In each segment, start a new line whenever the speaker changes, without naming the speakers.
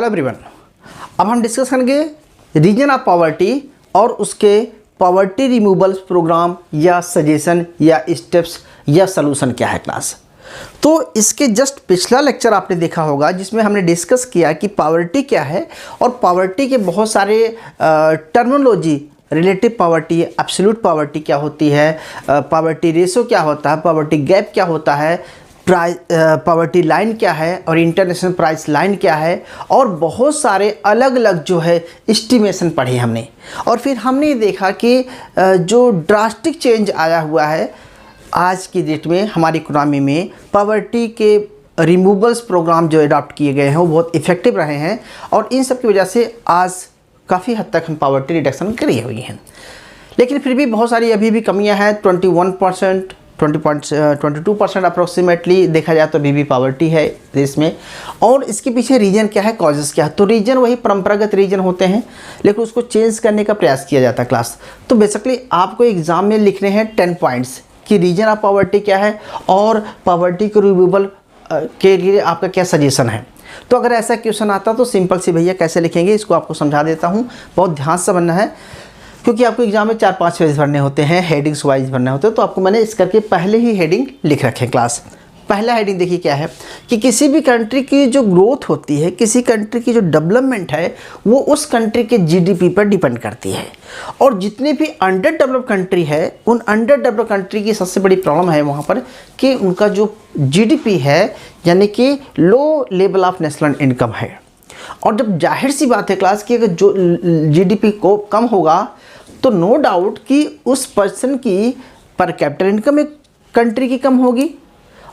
Hello everyone, अब हम discuss करेंगे रीजन ऑफ पॉवर्टी और उसके पॉवर्टी रिमूवल प्रोग्राम या सजेशन या स्टेप्स या सलूशन क्या है क्लास। तो इसके जस्ट पिछला लेक्चर आपने देखा होगा जिसमें हमने डिस्कस किया कि पॉवर्टी क्या है और पॉवर्टी के बहुत सारे terminology, relative poverty, absolute poverty क्या होती है, पॉवर्टी रेशो क्या होता है, पॉवर्टी गैप क्या होता है, पॉवर्टी लाइन क्या है और इंटरनेशनल प्राइस लाइन क्या है, और बहुत सारे अलग अलग जो है एस्टिमेशन पढ़े हमने। और फिर हमने देखा कि जो ड्रास्टिक चेंज आया हुआ है आज की डेट में हमारी इकोनॉमी में, पॉवर्टी के रिमूवल्स प्रोग्राम जो अडॉप्ट किए गए हैं वो बहुत इफ़ेक्टिव रहे हैं और इन सब की वजह से आज काफ़ी हद तक हम पॉवर्टी रिडक्शन करी हुई हैं। लेकिन फिर भी बहुत सारी अभी भी कमियां हैं। 21%, 22% अप्रोक्सीमेटली देखा जाए तो अभी भी पॉवर्टी है देश में। और इसके पीछे रीजन क्या है, कॉजेज़ क्या है। तो रीजन वही परंपरागत रीजन होते हैं लेकिन उसको चेंज करने का प्रयास किया जाता है क्लास। तो बेसिकली आपको एग्ज़ाम में लिखने हैं 10 पॉइंट्स कि रीजन ऑफ पॉवर्टी क्या है और पॉवर्टी के रिमूवल के लिए आपका क्या सजेशन है। तो अगर ऐसा क्वेश्चन आता तो सिंपल सी भैया कैसे लिखेंगे इसको आपको समझा देता हूँ। बहुत ध्यान से बनना है क्योंकि आपको एग्जाम में 4-5 पेज भरने होते हैं, हेडिंग्स वाइज भरने होते हैं। तो आपको मैंने इस करके पहले ही हेडिंग लिख रखे क्लास। पहला हेडिंग देखिए क्या है कि किसी भी कंट्री की जो ग्रोथ होती है, किसी कंट्री की जो डेवलपमेंट है वो उस कंट्री के जीडीपी पर डिपेंड करती है। और जितने भी अंडर डेवलप कंट्री है उन अंडर डेवलप कंट्री की सबसे बड़ी प्रॉब्लम है वहाँ पर कि उनका जो जीडीपी है यानी कि लो लेवल ऑफ नेशनल इनकम है। और जब जाहिर सी बात है क्लास कि अगर जो जीडीपी को कम होगा तो नो डाउट कि उस पर्सन की पर कैपिटल इनकम एक कंट्री की कम होगी।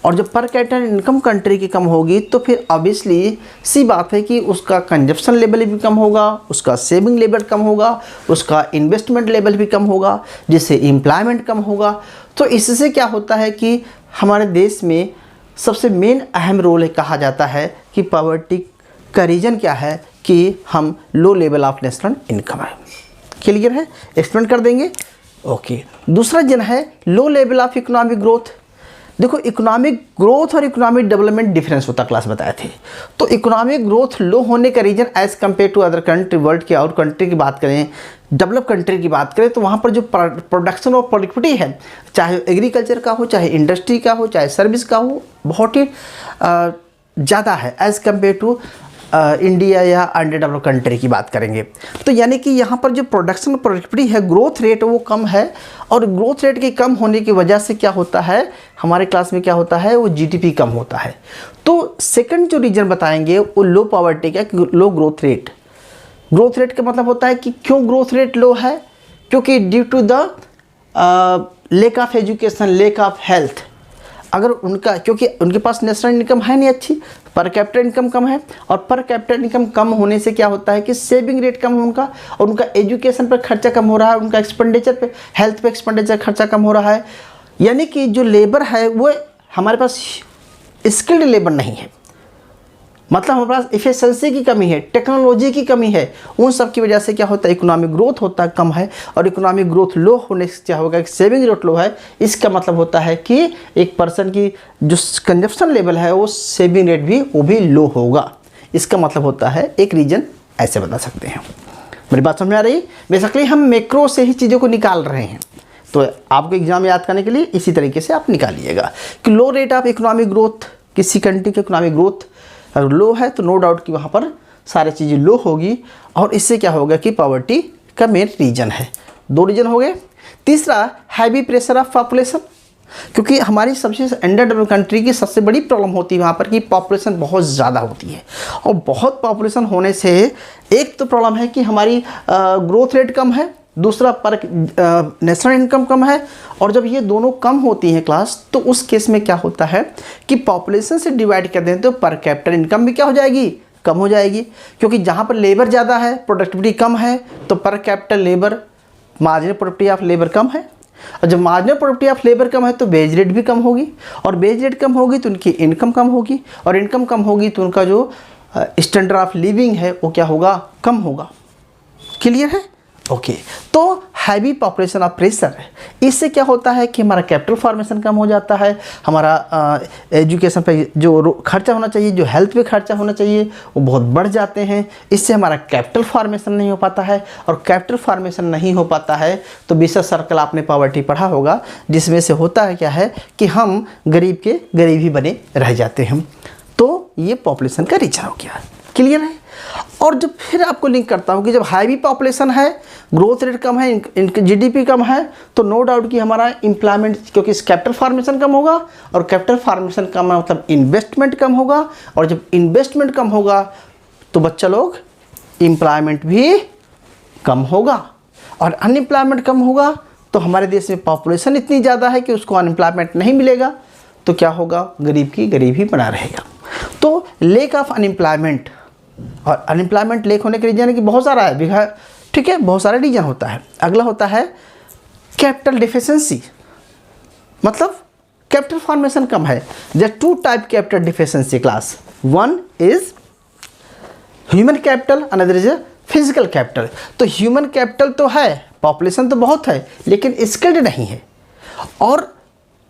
और जब पर कैपिटल इनकम कंट्री की कम होगी तो फिर ऑब्वियसली सी बात है कि उसका कंजप्शन लेवल भी कम होगा, उसका सेविंग लेवल कम होगा, उसका इन्वेस्टमेंट लेवल भी कम होगा, जिससे एम्प्लॉयमेंट कम होगा। तो इससे क्या होता है कि हमारे देश में सबसे मेन अहम रोल है, कहा जाता है कि पॉवर्टी का रीजन क्या है कि हम low level of national income है। क्लियर है, एक्सप्लेन कर देंगे। ओके, दूसरा रीजन है low level of economic growth. देखो इकोनॉमिक ग्रोथ और इकोनॉमिक डेवलपमेंट डिफरेंस होता, क्लास बताए थे। तो इकोनॉमिक ग्रोथ लो होने का reason as compare to other country, world के और कंट्री की बात करें, डेवलप कंट्री की बात करें तो वहाँ पर जो प्रोडक्शन और प्रोडक्टिविटी है, चाहे एग्रीकल्चर का हो, चाहे इंडस्ट्री का हो, चाहे सर्विस का हो, बहुत ही ज़्यादा है एज़ कम्पेयर टू इंडिया या अंडर डेवलप कंट्री की बात करेंगे। तो यानी कि यहाँ पर जो प्रोडक्शन प्रोडक्टिविटी है, ग्रोथ रेट वो कम है। और ग्रोथ रेट के कम होने की वजह से क्या होता है हमारे क्लास में, क्या होता है वो जीडीपी कम होता है। तो सेकंड जो रीजन बताएंगे वो लो पॉवर्टी का, लो ग्रोथ रेट। ग्रोथ रेट का मतलब होता है कि क्यों ग्रोथ रेट लो है, क्योंकि due to the lack of education, lack of health. अगर उनका, क्योंकि उनके पास नेशनल इनकम है नहीं अच्छी, पर कैपिटल इनकम कम है, और पर कैपिटल इनकम कम होने से क्या होता है कि सेविंग रेट कम है उनका, और उनका एजुकेशन पर खर्चा कम हो रहा है, उनका एक्सपेंडिचर पे, हेल्थ पे एक्सपेंडिचर खर्चा कम हो रहा है। यानी कि जो लेबर है वो हमारे पास स्किल्ड लेबर नहीं है, मतलब हमारे पास इफिशिएंसी की कमी है, टेक्नोलॉजी की कमी है। उन सब की वजह से क्या होता है इकोनॉमिक ग्रोथ होता है कम है। और इकोनॉमिक ग्रोथ लो होने से क्या होगा कि सेविंग रेट लो है। इसका मतलब होता है कि एक पर्सन की जो कंजप्शन लेवल है वो सेविंग रेट भी वो भी लो होगा। इसका मतलब होता है एक रीजन ऐसे बता सकते हैं। मेरी बात समझ में आ रही? बेसिकली हम मैक्रो से ही चीज़ों को निकाल रहे हैं। तो आपको एग्जाम याद करने के लिए इसी तरीके से आप निकालिएगा कि लो रेट ऑफ इकोनॉमिक ग्रोथ, किसी कंट्री की इकोनॉमिक ग्रोथ अगर लो है तो नो डाउट कि वहाँ पर सारी चीज़ें लो होगी। और इससे क्या होगा कि पॉवर्टी का मेन रीजन है। 2 रीजन हो गए। तीसरा हैवी प्रेशर ऑफ पॉपुलेशन, क्योंकि हमारी सबसे अंडर डेवलप कंट्री की सबसे बड़ी प्रॉब्लम होती है वहाँ पर कि पॉपुलेशन बहुत ज़्यादा होती है। और बहुत पॉपुलेशन होने से एक तो प्रॉब्लम है कि हमारी ग्रोथ रेट कम है, दूसरा पर नेशनल इनकम कम है। और जब ये दोनों कम होती हैं क्लास तो उस केस में क्या होता है कि पॉपुलेशन से डिवाइड कर दें तो पर कैपिटल इनकम भी क्या हो जाएगी, कम हो जाएगी। क्योंकि जहाँ पर लेबर ज़्यादा है, प्रोडक्टिविटी कम है, तो पर capital labour, marginal productivity of labour कम है। और जब मार्जिनल प्रोडक्टिविटी ऑफ लेबर कम है तो वेज रेट भी कम होगी, और वेज रेट कम होगी तो उनकी इनकम कम होगी, और इनकम कम होगी तो उनका जो स्टैंडर्ड ऑफ लिविंग है वो क्या होगा, कम होगा। क्लियर है? ओके। तो हैवी पॉपुलेशन ऑफ प्रेशर, इससे क्या होता है कि हमारा कैपिटल फॉर्मेशन कम हो जाता है, हमारा एजुकेशन पे जो खर्चा होना चाहिए, जो हेल्थ पे खर्चा होना चाहिए वो बहुत बढ़ जाते हैं। इससे हमारा कैपिटल फॉर्मेशन नहीं हो पाता है, और कैपिटल फॉर्मेशन नहीं हो पाता है तो विशेष सर्कल आपने पॉवर्टी पढ़ा होगा, जिसमें से होता है क्या है कि हम गरीब के गरीब ही बने रह जाते हैं। तो ये पॉपुलेशन का रीजन हो गया, क्लियर है। और जब फिर आपको लिंक करता हूँ कि जब हैवी पॉपुलेशन है, ग्रोथ रेट कम है, इनकी जीडीपी कम है, तो नो डाउट कि हमारा एम्प्लॉयमेंट, क्योंकि कैपिटल फॉर्मेशन कम होगा, और कैपिटल फॉर्मेशन कम है मतलब इन्वेस्टमेंट कम होगा, और जब इन्वेस्टमेंट कम होगा तो बच्चा लोग एम्प्लॉयमेंट भी कम होगा, और अनएम्प्लॉयमेंट कम होगा तो हमारे देश में पॉपुलेशन इतनी ज़्यादा है कि उसको अनएम्प्लॉयमेंट नहीं मिलेगा, तो क्या होगा, गरीब की गरीब ही बना रहेगा। तो लेक ऑफ अनएम्प्लॉयमेंट, और अनएम्प्लॉयमेंट लेक होने के रीजन की बहुत सारा है, ठीक है, बहुत सारे रीजन होता है। अगला होता है कैपिटल डिफिशिएंसी, मतलब कैपिटल फॉर्मेशन कम है। There two type capital deficiency class, one is human capital, another is physical capital. तो ह्यूमन कैपिटल तो है, पॉपुलेशन तो बहुत है, लेकिन स्किल्ड नहीं है, और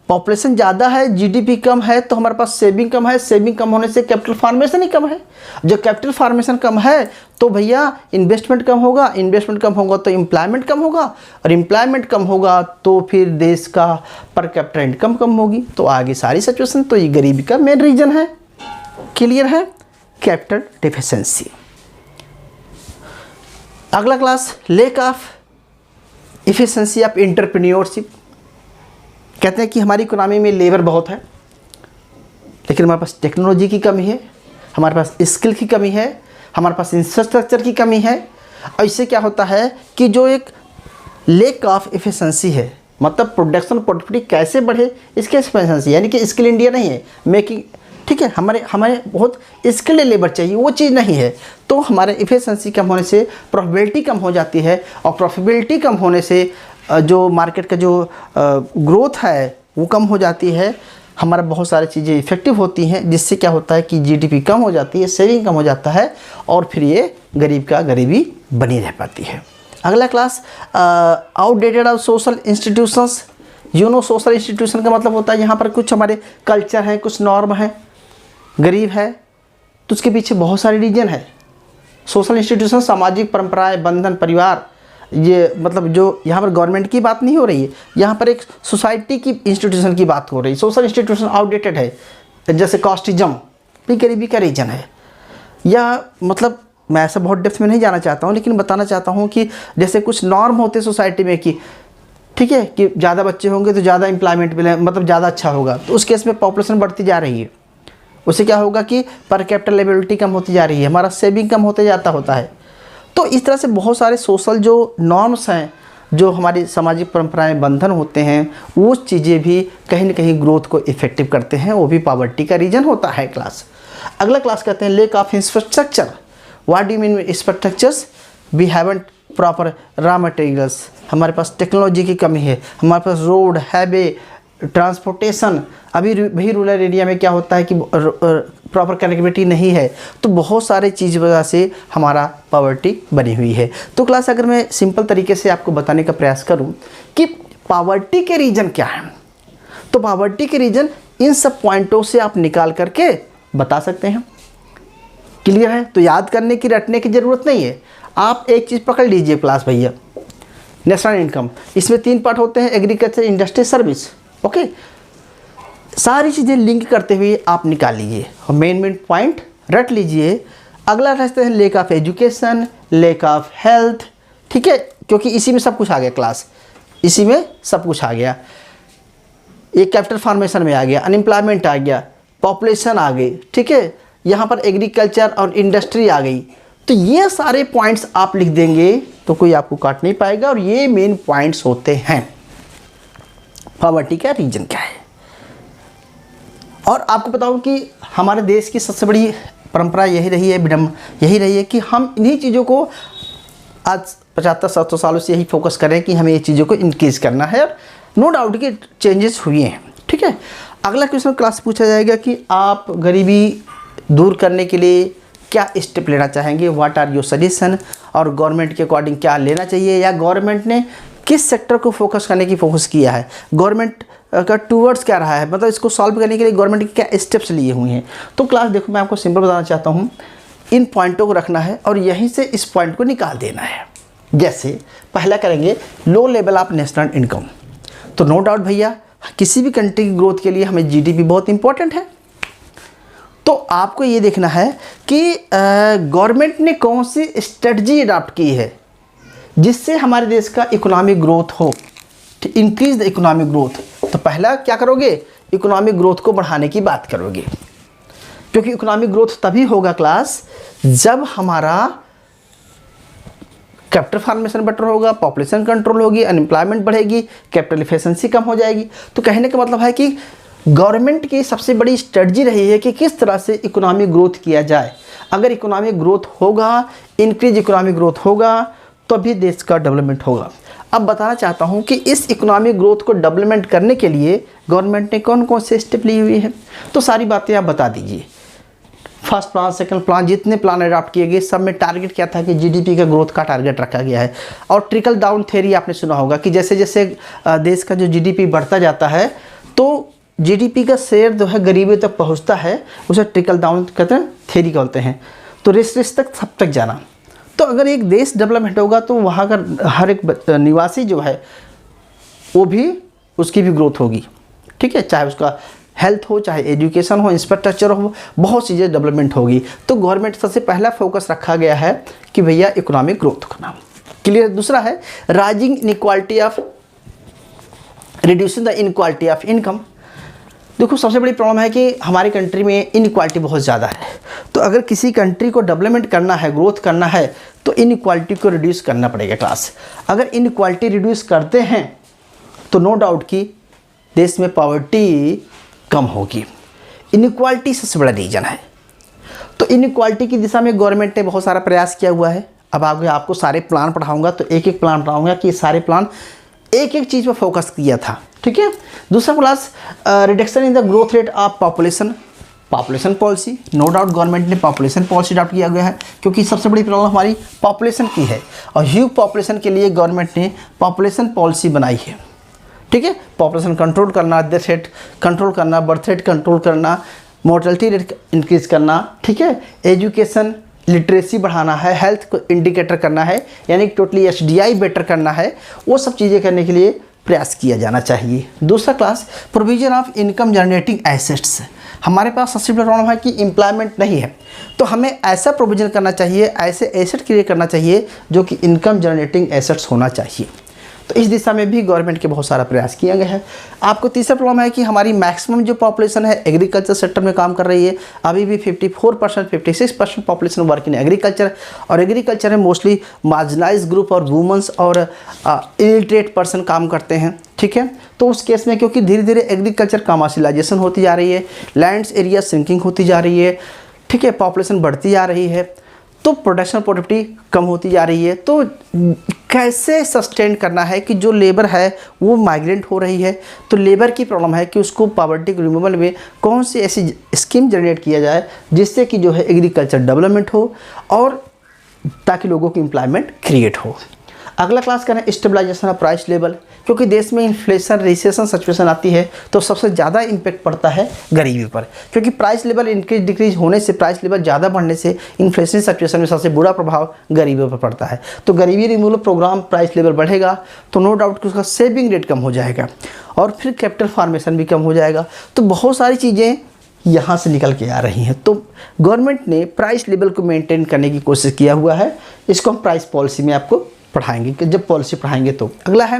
पॉपुलेशन ज़्यादा है, जीडीपी कम है, तो हमारे पास सेविंग कम है, सेविंग कम होने से कैपिटल फॉर्मेशन ही कम है। जब कैपिटल फॉर्मेशन कम है तो भैया इन्वेस्टमेंट कम होगा, इन्वेस्टमेंट कम होगा तो एम्प्लॉयमेंट कम होगा, और एम्प्लॉयमेंट कम होगा तो फिर देश का पर कैपिटल इनकम कम होगी। तो आगे सारी सिचुएशन, तो ये गरीबी का मेन रीजन है, क्लियर है, कैपिटल डिफिशिएंसी। अगला class lake of efficiency of entrepreneurship. कहते हैं कि हमारी इकोनॉमी में लेबर बहुत है, लेकिन हमारे पास टेक्नोलॉजी की कमी है, हमारे पास स्किल की कमी है, हमारे पास इंफ्रास्ट्रक्चर की कमी है। और इससे क्या होता है कि जो एक लेक ऑफ एफिशिएंसी है, मतलब प्रोडक्शन प्रोडक्टिविटी कैसे बढ़े, इसके एफिशिएंसी, यानी कि स्किल इंडिया नहीं है, मेकिंग, ठीक है, हमारे बहुत स्किल्ड लेबर चाहिए, वो चीज़ नहीं है। तो हमारे एफिशिएंसी कम होने से प्रॉफिटेबिलिटी कम हो जाती है, और प्रॉफिटेबिलिटी कम होने से जो मार्केट का जो ग्रोथ है वो कम हो जाती है, हमारा बहुत सारी चीज़ें इफ़ेक्टिव होती हैं, जिससे क्या होता है कि जीडीपी कम हो जाती है, सेविंग कम हो जाता है, और फिर ये गरीब का गरीबी बनी रह पाती है। अगला class outdated of social institutions. Social institution का मतलब होता है यहाँ पर कुछ हमारे कल्चर हैं, कुछ नॉर्म है, गरीब है तो उसके पीछे बहुत सारे रीजन है। सोशल इंस्टीट्यूशन सामाजिक परंपराएं, बंधन, परिवार, ये मतलब जो यहाँ पर गवर्नमेंट की बात नहीं हो रही है, यहाँ पर एक सोसाइटी की इंस्टीट्यूशन की बात हो रही है। सोशल इंस्टीट्यूशन आउटडेटेड है, जैसे कास्टिज्म भी गरीबी का रीजन है। या मतलब मैं ऐसा बहुत डेप्थ में नहीं जाना चाहता हूँ, लेकिन बताना चाहता हूँ कि जैसे कुछ नॉर्म होते हैं सोसाइटी में कि ठीक है कि ज़्यादा बच्चे होंगे तो ज़्यादा एम्प्लॉयमेंट मिले, मतलब ज़्यादा अच्छा होगा, तो उस केस में पॉपुलेशन बढ़ती जा रही है, उससे क्या होगा कि पर कैपिटल लेबिलिटी कम होती जा रही है, हमारा सेविंग कम होते जाता होता है। तो इस तरह से बहुत सारे सोशल जो नॉर्म्स हैं, जो हमारी सामाजिक परंपराएं, बंधन होते हैं, वो चीज़ें भी कहीं ना कहीं ग्रोथ को इफेक्टिव करते हैं, वो भी पॉवर्टी का रीजन होता है। क्लास अगला क्लास कहते हैं lack of infrastructure. What do you mean infrastructures? We haven't proper raw materials, हमारे पास टेक्नोलॉजी की कमी है, हमारे पास रोड, हाईवे, ट्रांसपोर्टेशन, अभी भी रूरल एरिया में क्या होता है कि प्रॉपर कनेक्टिविटी नहीं है, तो बहुत सारे चीज़ वजह से हमारा पॉवर्टी बनी हुई है। तो क्लास अगर मैं सिंपल तरीके से आपको बताने का प्रयास करूं कि पॉवर्टी के रीजन क्या है, तो पॉवर्टी के रीजन इन सब पॉइंटों से आप निकाल करके बता सकते हैं। क्लियर है? तो याद करने की, रटने की ज़रूरत नहीं है, आप एक चीज़ पकड़ लीजिए क्लास भैया, नेशनल इनकम, इसमें 3 पार्ट होते हैं, एग्रीकल्चर, इंडस्ट्री, सर्विस। ओके, सारी चीज़ें लिंक करते हुए आप निकाल लीजिए और मेन पॉइंट रट लीजिए। अगला रहते हैं lack of education, lack of health, ठीक है, क्योंकि इसी में सब कुछ आ गया क्लास, इसी में सब कुछ आ गया। एक कैपिटल फॉर्मेशन में आ गया, अनएम्प्लॉयमेंट आ गया, पॉपुलेशन आ गई, ठीक है, यहाँ पर एग्रीकल्चर और इंडस्ट्री आ गई। तो ये सारे पॉइंट्स आप लिख देंगे तो कोई आपको काट नहीं पाएगा, और ये मेन पॉइंट्स होते हैं पॉवर्टी का रीजन क्या है। और आपको बताऊं कि हमारे देश की सबसे बड़ी परंपरा यही रही है, विडम्ब यही रही है कि हम इन्हीं चीज़ों को आज 75-100 सालों से यही फोकस करें कि हमें ये चीज़ों को इंक्रीज़ करना है, और नो डाउट कि चेंजेस हुए हैं। ठीक है, अगला क्वेश्चन क्लास पूछा जाएगा कि आप गरीबी दूर करने के लिए क्या स्टेप लेना चाहेंगे, व्हाट आर योर सजेशन, और गवर्नमेंट के अकॉर्डिंग क्या लेना चाहिए, या गवर्नमेंट ने किस सेक्टर को फोकस करने की फोकस किया है, गवर्नमेंट का टूवर्ड्स क्या रहा है, मतलब इसको सॉल्व करने के लिए गवर्नमेंट के क्या स्टेप्स लिए हुए हैं। तो क्लास देखो मैं आपको सिंपल बताना चाहता हूँ, इन पॉइंटों को रखना है और यहीं से इस पॉइंट को निकाल देना है। जैसे पहला करेंगे लो लेवल ऑफ नेशनल इनकम। तो नो डाउट भैया किसी भी कंट्री की ग्रोथ के लिए हमें जीडीपी बहुत इंपॉर्टेंट है। तो आपको ये देखना है कि गवर्नमेंट ने कौन सी स्ट्रेटजी अडॉप्ट की है जिससे हमारे देश का इकोनॉमिक ग्रोथ हो, इंक्रीज द इकोनॉमिक ग्रोथ। तो पहला क्या करोगे, इकोनॉमिक ग्रोथ को बढ़ाने की बात करोगे, क्योंकि इकोनॉमिक ग्रोथ तभी होगा क्लास जब हमारा कैपिटल फॉर्मेशन बेटर होगा, पॉपुलेशन कंट्रोल होगी, अनएम्प्लॉयमेंट बढ़ेगी, कैपिटल एफिशिएंसी कम हो जाएगी। तो कहने का मतलब है कि गवर्नमेंट की सबसे बड़ी स्ट्रेटजी रही है कि किस तरह से इकोनॉमिक ग्रोथ किया जाए। अगर इकोनॉमिक ग्रोथ होगा, इंक्रीज इकोनॉमिक ग्रोथ होगा, तभी देश का डेवलपमेंट होगा। अब बताना चाहता हूं कि इस इकोनॉमिक ग्रोथ को डेवलपमेंट करने के लिए गवर्नमेंट ने कौन कौन से स्टेप लिए हुए हैं, तो सारी बातें आप बता दीजिए। फर्स्ट प्लान, सेकंड प्लान, जितने प्लान अडॉप्ट किए गए सब में टारगेट क्या था कि जीडीपी का ग्रोथ का टारगेट रखा गया है। और ट्रिकल डाउन थ्योरी आपने सुना होगा कि जैसे जैसे देश का जो जीडीपी बढ़ता जाता है तो जीडीपी का शेयर जो है गरीबों तक पहुंचता है, उसे ट्रिकल डाउन कहते हैं, थ्योरी कहते हैं। तो रेस तक सब तक जाना। तो अगर एक देश डेवलपमेंट होगा तो वहाँ का हर एक निवासी जो है वो भी, उसकी भी ग्रोथ होगी, ठीक है, चाहे उसका हेल्थ हो, चाहे एजुकेशन हो, इंफ्रास्ट्रक्चर हो, बहुत चीज़ें डेवलपमेंट होगी। तो गवर्नमेंट सबसे पहला फोकस रखा गया है कि भैया इकोनॉमिक ग्रोथ करना। क्लियर। दूसरा है rising inequality of, reducing the inequality of income. देखो सबसे बड़ी प्रॉब्लम है कि हमारी कंट्री में इनइक्वालिटी बहुत ज़्यादा है। तो अगर किसी कंट्री को डेवलपमेंट करना है, ग्रोथ करना है, तो इनइक्वालिटी को रिड्यूस करना पड़ेगा क्लास। अगर इनइक्वालिटी रिड्यूस करते हैं तो नो डाउट कि देश में पॉवर्टी कम होगी। इनइक्वालिटी सबसे बड़ा रीजन है। तो इनइक्वालिटी की दिशा में गवर्नमेंट ने बहुत सारा प्रयास किया हुआ है। अब आगे आपको सारे प्लान पढ़ाऊंगा तो एक एक प्लान पढ़ाऊंगा कि सारे प्लान एक एक चीज़ पर फोकस किया था, ठीक है। दूसरा class reduction in the growth rate of population, population policy. No doubt government ने पॉपुलेशन पॉलिसी अडॉप्ट किया गया है, क्योंकि सबसे बड़ी प्रॉब्लम हमारी पॉपुलेशन की है और ह्यूज पॉपुलेशन के लिए गवर्नमेंट ने पॉपुलेशन पॉलिसी बनाई है, ठीक है। पॉपुलेशन कंट्रोल करना, डेथ रेट कंट्रोल करना, बर्थ रेट कंट्रोल करना, मोर्टेलिटी रेट इंक्रीज करना, ठीक है। एजुकेशन लिटरेसी बढ़ाना है, हेल्थ को इंडिकेटर करना है, यानी टोटली एचडीआई बेटर करना है। वो सब चीज़ें करने के लिए प्रयास किया जाना चाहिए। दूसरा class provision of income generating assets. हमारे पास सबसे बड़ा प्रॉब्लम है कि एम्प्लॉयमेंट नहीं है, तो हमें ऐसा प्रोविजन करना चाहिए, ऐसे एसेट क्रिएट करना चाहिए जो कि इनकम जनरेटिंग एसेट्स होना चाहिए। तो इस दिशा में भी गवर्नमेंट के बहुत सारा प्रयास किया गया है। आपको तीसरा प्रॉब्लम है कि हमारी मैक्सिमम जो पॉपुलेशन है एग्रीकल्चर सेक्टर में काम कर रही है। अभी भी 54%, 56% पॉपुलेशन वर्क इन एग्रीकल्चर, और एग्रीकल्चर में मोस्टली मार्जिनलाइज ग्रुप और वुमेंस और इलिटरेट पर्सन काम करते हैं, ठीक है। तो उस केस में क्योंकि धीरे धीरे एग्रीकल्चर कमर्शियलाइजेशन होती जा रही है, लैंड्स एरिया श्रिंकिंग होती जा रही है, ठीक है, पॉपुलेशन बढ़ती जा रही है, तो प्रोडक्शन प्रोडक्टिविटी कम होती जा रही है। तो कैसे सस्टेन करना है कि जो लेबर है वो माइग्रेंट हो रही है, तो लेबर की प्रॉब्लम है कि उसको पॉवर्टी रिमूवल में कौन सी ऐसी स्कीम जनरेट किया जाए जिससे कि जो है एग्रीकल्चर डेवलपमेंट हो और ताकि लोगों की एम्प्लॉयमेंट क्रिएट हो। अगला क्लास करें स्टेबलाइजेशन ऑफ प्राइस लेवल, क्योंकि देश में इन्फ्लेशन रिसेशन सिचुएशन आती है तो सबसे ज़्यादा इम्पैक्ट पड़ता है गरीबी पर, क्योंकि प्राइस लेवल इंक्रीज डिक्रीज होने से, प्राइस लेवल ज़्यादा बढ़ने से इन्फ्लेशन सिचुएशन में सबसे बुरा प्रभाव गरीबी पर पड़ता है। तो गरीबी रिमूवल प्रोग्राम, प्राइस लेवल बढ़ेगा तो नो डाउट कि उसका सेविंग रेट कम हो जाएगा और फिर कैपिटल फॉर्मेशन भी कम हो जाएगा। तो बहुत सारी चीज़ें यहाँ से निकल के आ रही हैं। तो गवर्नमेंट ने प्राइस लेवल को मेंटेन करने की कोशिश किया हुआ है। इसको हम प्राइस पॉलिसी में आपको पढ़ाएंगे कि जब पॉलिसी पढ़ाएंगे तो। अगला है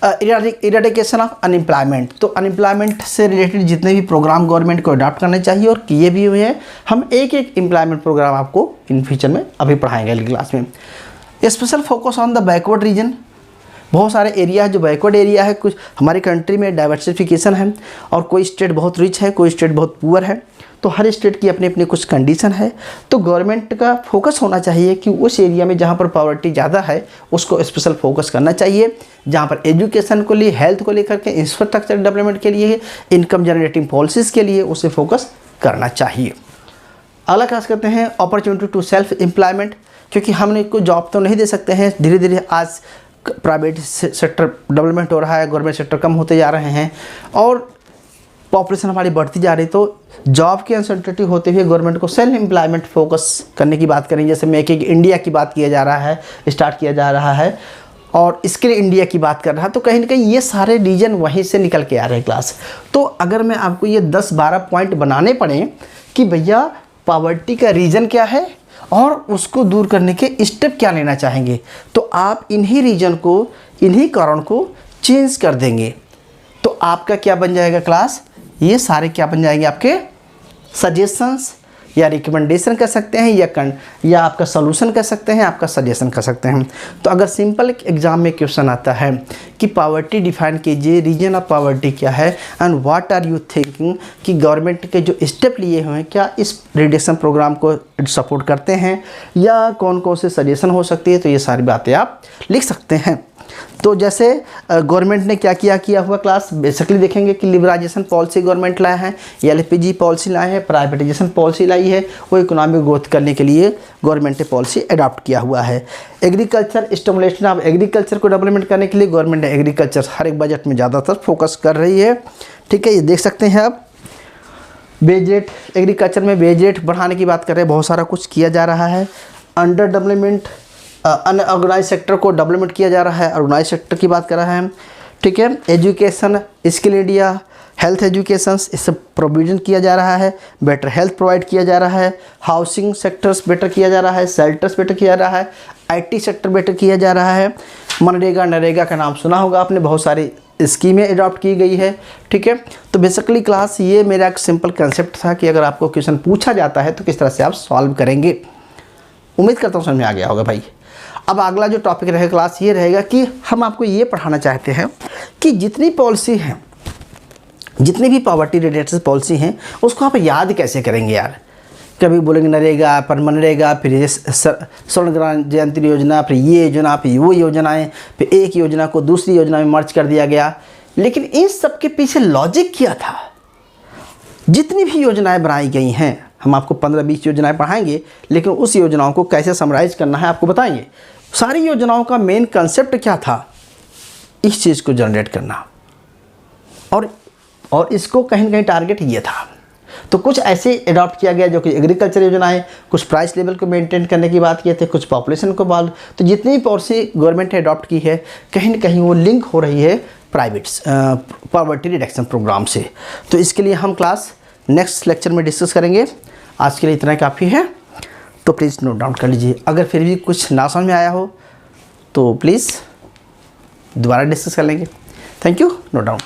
इरेडिकेशन ऑफ अनएम्प्लॉयमेंट। तो अनएम्प्लॉयमेंट से रिलेटेड जितने भी प्रोग्राम गवर्नमेंट को अडॉप्ट करने चाहिए और किए भी हुए हैं। हम एक एक एम्प्लॉयमेंट प्रोग्राम आपको इन फ्यूचर में अभी पढ़ाएंगे अगली क्लास में। Special focus on the backward region. बहुत सारे एरिया है जो बैकवर्ड एरिया है, कुछ हमारी कंट्री में डाइवर्सिफिकेशन है और कोई स्टेट बहुत रिच है, कोई स्टेट बहुत पुअर है, तो हर स्टेट की अपनी अपनी कुछ कंडीशन है। तो गवर्नमेंट का फोकस होना चाहिए कि उस एरिया में जहाँ पर पॉवर्टी ज़्यादा है उसको स्पेशल फोकस करना चाहिए, जहाँ पर एजुकेशन को लिए, हेल्थ को लेकर के, इंफ्रास्ट्रक्चर डेवलपमेंट के लिए, इनकम जनरेटिंग पॉलिसीज़ के लिए उसे फोकस करना चाहिए। अगला क्लास करते हैं अपॉर्चुनिटी टू सेल्फ एम्प्लॉयमेंट, क्योंकि हमने कोई जॉब तो नहीं दे सकते हैं, धीरे धीरे आज प्राइवेट सेक्टर डेवलपमेंट हो रहा है, गवर्नमेंट सेक्टर कम होते जा रहे हैं और पॉपुलेशन हमारी बढ़ती जा रही, तो जॉब की अनसर्टेनिटी होते हुए गवर्नमेंट को सेल्फ एम्प्लॉयमेंट फोकस करने की बात करें, जैसे मेक इन इंडिया की बात किया जा रहा है, स्टार्ट किया जा रहा है और स्किल इंडिया की बात कर रहा है, तो कहीं ना कहीं ये सारे रीजन वहीं से निकल के आ रहे हैं क्लास। तो अगर मैं आपको ये 10-12 पॉइंट बनाने पड़े कि भैया पॉवर्टी का रीज़न क्या है और उसको दूर करने के स्टेप क्या लेना चाहेंगे, तो आप इन्हीं रीजन को, इन्हीं कारण को चेंज कर देंगे, तो आपका क्या बन जाएगा क्लास, ये सारे क्या बन जाएंगे आपके सजेशंस या रिकमेंडेशन कर सकते हैं या आपका सॉल्यूशन कर सकते हैं, आपका सजेशन कर सकते हैं। तो अगर सिंपल एग्जाम में क्वेश्चन आता है कि पॉवर्टी डिफाइन कीजिए, रीजन ऑफ पॉवर्टी क्या है and what are you thinking, कि गवर्नमेंट के जो स्टेप लिए हुए हैं क्या इस रिडक्शन प्रोग्राम को सपोर्ट करते हैं या कौन कौन से सजेशन हो सकती है, तो ये सारी बातें आप लिख सकते हैं। तो जैसे गवर्नमेंट ने क्या किया हुआ क्लास, बेसिकली देखेंगे कि लिबराइजेशन पॉलिसी गवर्नमेंट लाया है, एलपीजी पॉलिसी लाए हैं, प्राइवेटाइजेशन पॉलिसी लाई है, वो इकोनॉमिक ग्रोथ करने के लिए गवर्नमेंट ने पॉलिसी अडॉप्ट किया हुआ है। एग्रीकल्चर स्टिमुलेशन ऑफ एग्रीकल्चर को डेवलपमेंट करने के लिए गवर्नमेंट ने एग्रीकल्चर हर एक बजट में ज़्यादातर फोकस कर रही है। ठीक है, ये देख सकते हैं आप, वेज रेट, एग्रीकल्चर में वेज रेट बढ़ाने की बात कर रहे हैं, बहुत सारा कुछ किया जा रहा है। अंडर डेवलपमेंट अनऑर्गेनाइज सेक्टर को डेवलपमेंट किया जा रहा है, ऑर्गेनाइज सेक्टर की बात कर रहा है। ठीक है, education, skill India, health education, इस प्रोविजन किया जा रहा है, बेटर हेल्थ प्रोवाइड किया जा रहा है, हाउसिंग सेक्टर्स बेटर किया जा रहा है, शेल्टर्स बेटर किया जा रहा है, आईटी सेक्टर बेटर किया जा रहा है, मनरेगा, नरेगा का नाम सुना होगा आपने, बहुत सारी स्कीमें अडॉप्ट की गई है। ठीक है, तो बेसिकली क्लास ये मेरा एक सिंपल कंसेप्ट था कि अगर आपको क्वेश्चन पूछा जाता है तो किस तरह से आप सॉल्व करेंगे। उम्मीद करता हूँ समझ में आ गया होगा भाई। अब अगला जो टॉपिक रहेगा क्लास ये रहेगा कि हम आपको ये पढ़ाना चाहते हैं कि जितनी पॉलिसी हैं, जितनी भी पॉवर्टी रिलेटेड पॉलिसी हैं, उसको आप याद कैसे करेंगे यार। कभी बोलेंगे नरेगा, पर मनरेगा, फिर ये स्वर्ण जयंती योजना, फिर ये योजना, फिर वो योजनाएं, फिर एक योजना को दूसरी योजना में मर्ज कर दिया गया, लेकिन इन सब के पीछे लॉजिक क्या था। जितनी भी योजनाएं बनाई गई हैं, हम आपको 15-20 योजनाएं पढ़ाएंगे, लेकिन उस योजनाओं को कैसे समराइज करना है आपको बताएंगे। सारी योजनाओं का मेन कंसेप्ट क्या था, इस चीज़ को जनरेट करना, और इसको कहीं ना कहीं टारगेट ये था। तो कुछ ऐसे अडॉप्ट किया गया जो कि एग्रीकल्चर योजनाएं, कुछ प्राइस लेवल को मेंटेन करने की बात किए थे, कुछ पॉपुलेशन को बाल, तो जितनी पॉलिसी गवर्नमेंट ने अडॉप्ट की है कहीं ना कहीं वो लिंक हो रही है प्राइवेट पॉवर्टी रिडक्शन प्रोग्राम से। तो इसके लिए हम क्लास नेक्स्ट लेक्चर में डिस्कस करेंगे। आज के लिए इतना काफ़ी है, तो प्लीज़ नोट डाउन कर लीजिए। अगर फिर भी कुछ ना समझ में आया हो तो प्लीज़ दोबारा डिस्कस कर लेंगे। Thank you, note down.